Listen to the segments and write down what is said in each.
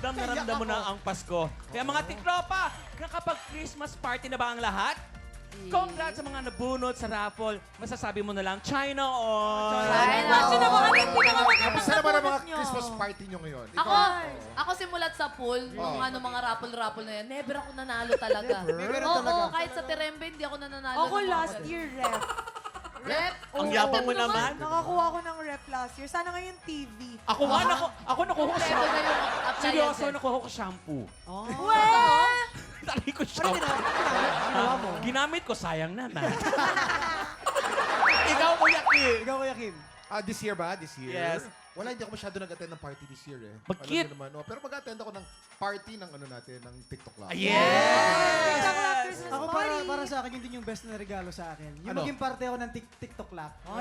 ramdam na ramdam mo na ang Pasko. Kaya mga tiktropa, nakapag-Christmas party na ba ang lahat? Congrats sa mga nabunot sa raffle. Masasabi mo na lang, China or... Sino ba kami pinakamagandang Kamusta naman ang mga nabunot nyo? Christmas party nyo ngayon? Ako simulat sa pool, yung mga raffle-raffle na yan, never ako nanalo talaga. Never Oo, talaga. kahit sa Terembe, hindi ako nananalo. Ako last year rep. Rep? Ang yabang mo naman. Nakakuha ko ng rep last year. Sana ngayon TV. Ako nakuha ko Level shampoo. na yung appliances. Seryoso, nakuha ko shampoo. Well, Dali ko shampoo. Ginawa mo. Ginamit ko, sayang naman. Ikaw, Kuya Kim. Ikaw, Kuya Kim. This year ba? This year? Yes. Wala, hindi ako masyado nag-attend ng party this year eh. Bakit? Alam niyo naman, no? Pero mag-attend ako ng party ng ano natin, ng TikTok Live. Yes! Christmas Ako party. para sa akin, yun din yung best na regalo sa akin. Yung Ano? maging parte ako ng TikTok Lab. Oh,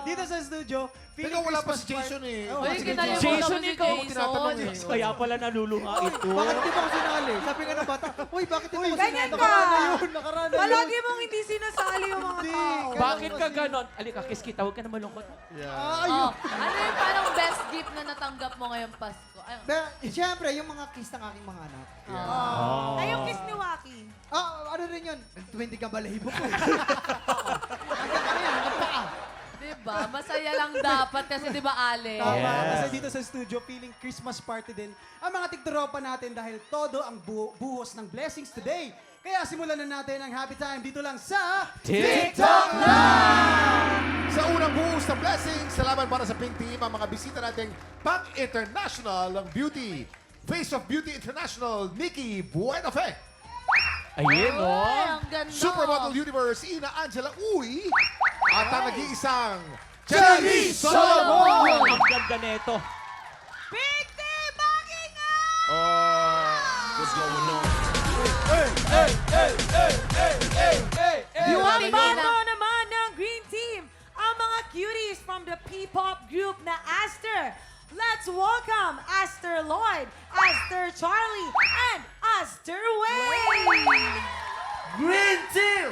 Dito sa studio, Teka, wala pa si Jason eh. Oh, Uy, sige, kinalimutan Jason, mo si ikaw ang tinatanong eh. Jason. Kaya pala naluluha ito. Bakit di ba ako sinali? Sabi nga ng bata, uy, bakit di ba ako ganyan sinali? ka. Nakaraan na yun, nakaraan na yun. Palagi mong hindi sinasali yung mga Hindi. tao. Bakit ka ganon? Alika, kiss kita. Huwag ka na malungkot. Yeah. Oh, ano yung parang best gift na natanggap mo ngayong Pasko? Ay, Siyempre, yung mga kiss ng aking mga anak. Oh. Ay, yung kiss ni Waki. Ano rin yun? 20 ka balahibo ko. Hanggang ano yan, hanggang paa. diba? Masaya lang dapat kasi diba, Ale? Tama. Yes. Kasi dito sa studio, feeling Christmas party din ang mga tiktropa natin dahil todo ang buhos ng blessings today. Kaya simulan na natin ang happy time dito lang sa TikTok Sa unang buhos ng blessings, salamat para sa Pink Team, ang mga bisita nating pang-international ng beauty. Face of Beauty International, Nikki Buenafe. Ayun, no? Ay, ang ganda. Supermodel Universe, Ina Angela Uy. At ang nag-iisang Cherry Solomon. Ang ganda neto. Big Team Makinga! What's going on? Yung Ang tingin bando na- naman ng Green Team, ang mga cuties from the P-pop group na Aster. Let's welcome Aster Lloyd, Aster Charlie, and Aster Wayne! Green Team!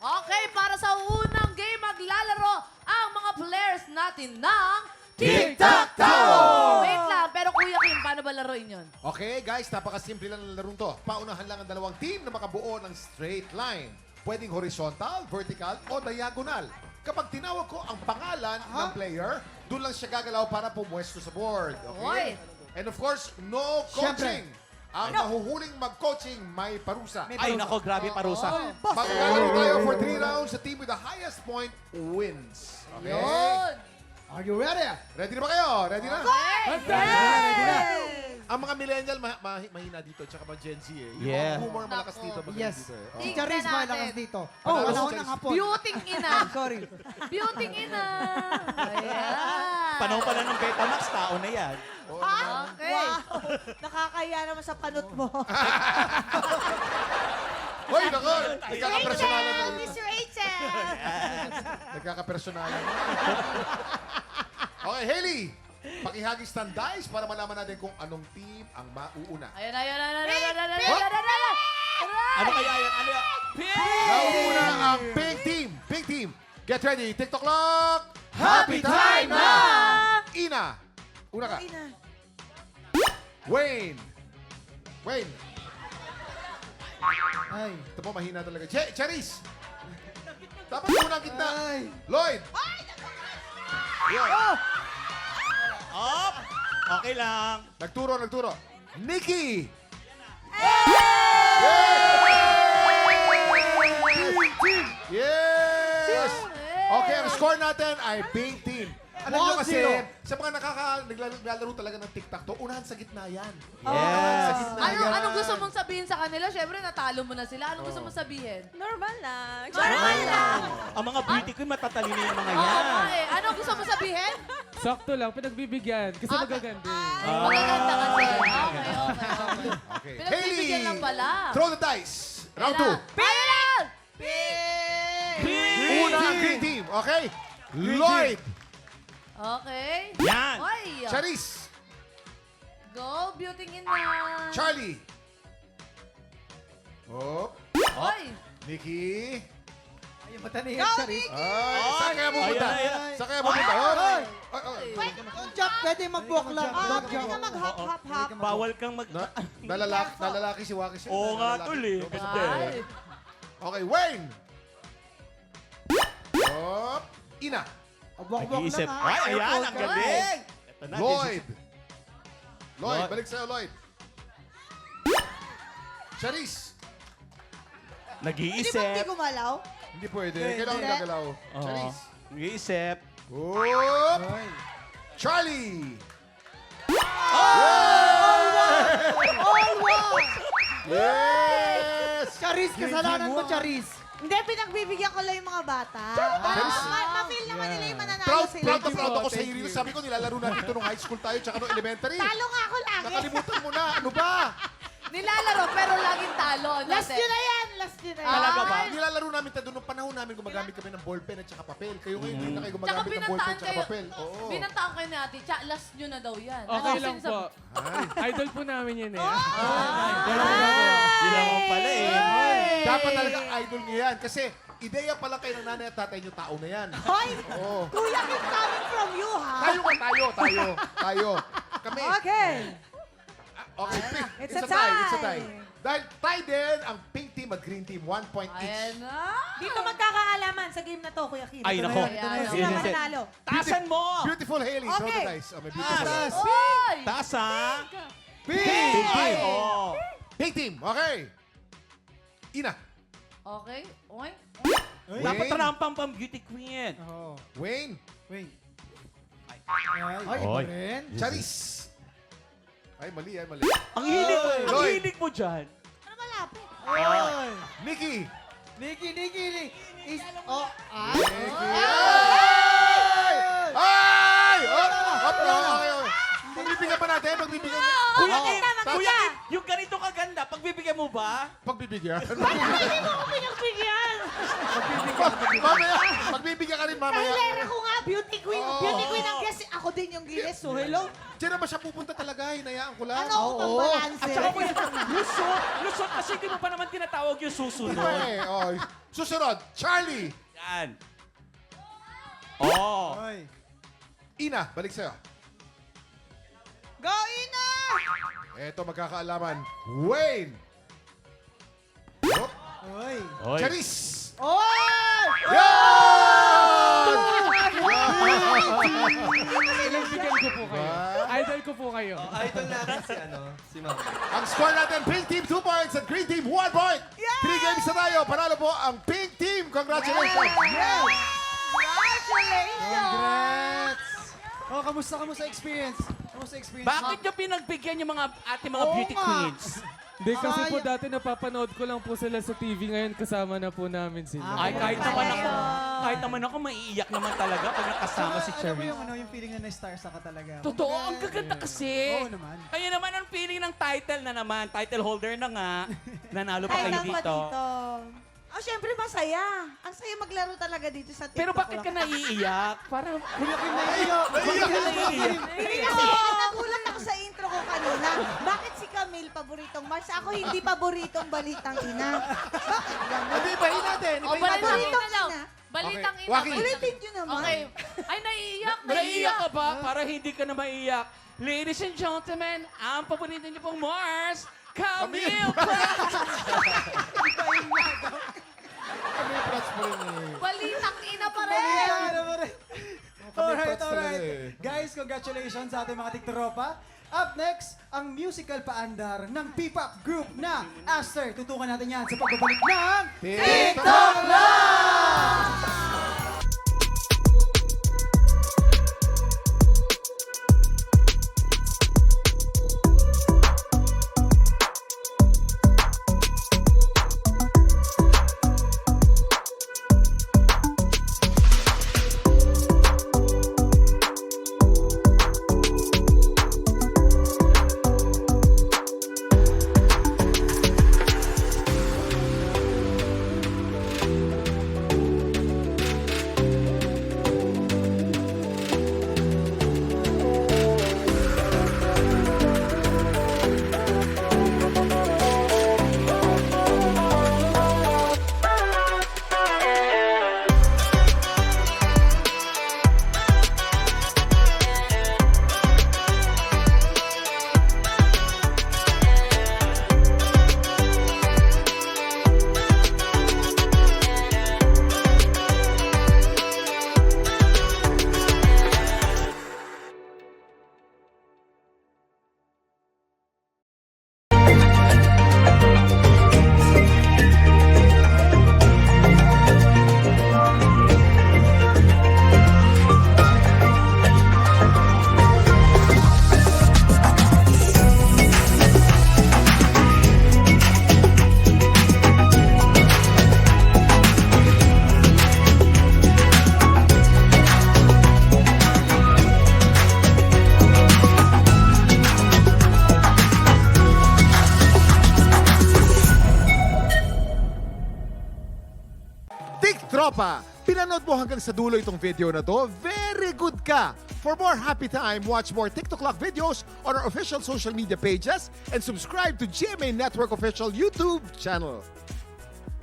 Okay, para sa unang game, maglalaro ang mga players natin ng Tic-Tac-Toe! Wait lang, pero Kuya Kim, paano ba laruin yun? Okay guys, napakasimple lang ng larong to. Paunahan lang ang dalawang team na makabuo ng straight line. Pwedeng horizontal, vertical, o diagonal. Kapag tinawag ko ang pangalan ng player, doon lang siya gagalaw para pumwesto sa board. Okay? And of course, no coaching. Ang mahuhuling mag-coaching may parusa. Ay, nako, grabe parusa. Maglalaro tayo for 3 rounds. The team with the highest point wins. Okay? Yun! Are you ready? Ready na ba kayo? Ready na? Ready na. Ang mga millennial mahina dito, tsaka mga Gen Z eh. Yung Yeah. mga boomer malakas dito, magaling Yes. dito eh. Si Tingnan Charisma, natin. lakas dito. Panalo si Panahon Charis. ng hapon. Beauty ina! Sorry. Beauty ina! Ayan! Panahon pala ng Betamax, tao na yan. Oo naman. Okay. Wow! Nakakaya naman sa panot mo. Hoy, nako! Nagkakapersonalan na. Miss Rachel! Nagkakapersonalan. Okay, Hailey! Pakihagis ng dice para malaman natin kung anong team ang mauuna. Ayan, ayan, ayan, ayan, ayan, ayan, ayan, ayan, ayan. Ano kaya yan? Ano yan? Nauna ang Pink Team. Pink Team, get ready. TikTok clock. Happy time na! Ina, una ka. Ina. Wayne. Wayne. Ay. Ito po, mahina talaga. Charis. Dapat una ang gitna. Ay. Lloyd. Lloyd. Up! Okay lang. Nagturo, nagturo. Nikki. Yes! Okay, ang score natin ay Pink Team. Alam nyo kasi, 1-0. sa mga naglalaro talaga ng tic-tac-toe, unahan sa gitna yan. Yes. Sa gitna yan. Anong gusto mong sabihin sa kanila? Siyempre, natalo mo na sila. Anong gusto mong sabihin? Normal lang. Normal lang. Ang mga beauty queen matatalino yung mga Oo yan. nga eh. Anong gusto mong sabihin? Sakto lang, pinagbibigyan. Kasi magaganda eh. Magaganda kasi. Okay. Okay. Pinagbibigyan lang pala. Throw the dice. Round 2. Ayan lang! Una ang Green Team. Okay? Lloyd. Okay. Yan. Oy. Charis. Go, beauty in na. Charlie. Oh. Oy. Nikki. Mataningan siya rin. Ay, saan kaya pupunta? Ayan, ayan. Saan kaya pupunta? Ay, Jack, pwede mag-walk lang. Oh, pwede ka mag-hop-hop-hop. Bawal kang mag... nalalaki si Waki siya. Oo nga, Nalalaki. tol eh. Ganda eh. Ay. Okay, Wayne. Hop. Ina. Nag-iisip. Ay, ayan, ang galing. Ito na, Lloyd. Lloyd, Lloyd. balik sa'yo, Lloyd. Charis. Nag-iisip. gumalaw? Hindi pwede. Kailangan gagalaw. Oo. Charis. Nag-iisip. Hop. Charlie. Yes! Charis, kasalanan mo, Charis. Hindi, pinagbibigyan ko lang yung mga bata. Charis. Ma-feel naman nila yung mananalo Proud, sila. proud na proud ako sa iyo. Sabi ko, nilalaro natin ito nung high school tayo tsaka nung elementary. Talo nga ako lagi. Nakalimutan mo na. Ano ba? Nilalaro pero laging talo. Last yun na yan. Last yun na yan. Talaga ba? Nilalaro namin tayo nung panahon namin gumagamit kami ng ballpen at saka papel. Kayo ngayon, hindi na kayo Tsaka gumagamit ng ballpen binantaan at saka kayo. papel. Oo. Binantaan kayo ni ate. Last nyo na daw yan. Okay Ano, lang po. Ay. Idol po namin yun eh. Yun naman pala eh. Dapat talaga idol niyo yan. Kasi ideya pala kayo ng nanay at tatay niyo, tao na yan. Hoy, Oo. kuya, keep coming from you, ha? Tayo. Kami. Okay. Okay, It's a tie. It's a tie. Dahil tie din ang pink team at green team, 1 point each. Ayan na. Dito magkakaalaman sa game na to, Kuya Kim. Ay, nako. Sino Yes, ang yes. mananalo? Tasan mo! Beautiful Haley, throw the Okay. dice. Oh, may beautiful. Taas. Oy! Taas ha! Pink! Ay, oh. Pink team, okay. Ina. Okay. Oy. Dapat Wayne. rampang pang beauty queen. Oo. Wayne. Wait. Ay, iba Oy. rin. Charis. Ay, mali. Ang hilig mo dyan. Ano malapit? Oy. Nikki. Nikki. Oh, Nikki. Ay! Ay! Okay. Pagbibigyan pa natin, pagbibigyan. Kuya Oo. Kim, Tama, Kuya tama. Kim, yung ganito kaganda, pagbibigyan mo ba? Pagbibigyan. Hindi mo ko pinagbigyan. Mamaya, pagbibigyan ka rin mamaya. Kailera ko nga, beauty queen. Oo. Beauty queen ang guest. Ako din yung guest, so hello. Diyan naman siya pupunta talaga, hinayaan ko lang. Ano ako pang balance? At saka kuya, lusot kasi hindi mo pa naman tinatawag yung susunod. Eh, oh. Susunod, Charlie. Yan. Oh. Oy. Ina, balik sa'yo. Go, Ina! Eto, magkakaalaman. Wayne. Yup. Oy. Oy. Charis. Oy! Yan! Pinagbigyan ko po kayo. Idol ko po kayo. Idol natin si Ma'am. Ang score natin, Pink Team 2 points at Green Team 1 point. 3 games na tayo. Panalo po ang Pink Team. Congratulations. Congratulations! Congrats! Oh, kamusta experience? Bakit nyo pinagbigyan yung mga ating mga Oo beauty nga. queens? Hindi kasi po dati napapanood ko lang po sila sa TV. Ngayon kasama na po namin sila. Ay, kahit naman ako maiiyak naman talaga pag nakasama si Ano Cherry. yung feeling na na-stars ka talaga? Totoo, ang gaganda kasi. Oo naman. Kaya naman ang feeling ng title na naman, title holder na nga, nanalo pa kayo Kailan pa dito. dito? Oh, syempre masaya. Ang saya maglaro talaga dito sa TikTok. Pero bakit ka naiiyak? Parang, Kuya Kim, naiiyak. bakit ka naiiyak? Hindi kasi nagulat ako sa intro ko kanina. Bakit si Camille paboritong Mars? Ako hindi paboritong Balitang Ina. Bakit ganun? Hindi, ibahin natin. O, balitang Paboritong ina lang. ina. Balitang Okay. ina. Waki. Ulitin nyo naman. Okay. Ay, naiiyak. Naiiyak ka ba? Para hindi ka na maiiyak. Ladies and gentlemen, ang paborito niyo pong Mars, Camille Prats! Kami props mo rin eh. Balitang ina pa rin. Alright, props talaga alright. eh. Guys, congratulations sa ating mga tiktropa. Up next, ang musical paandar ng P-pop group na Aster. Tutukan natin yan sa pagbabalik ng TikTok Live! Tropa! Pinanood mo hanggang sa dulo itong video na to? Very good ka! For more happy time, watch more TikTok Clock videos on our official social media pages and subscribe to GMA Network official YouTube channel.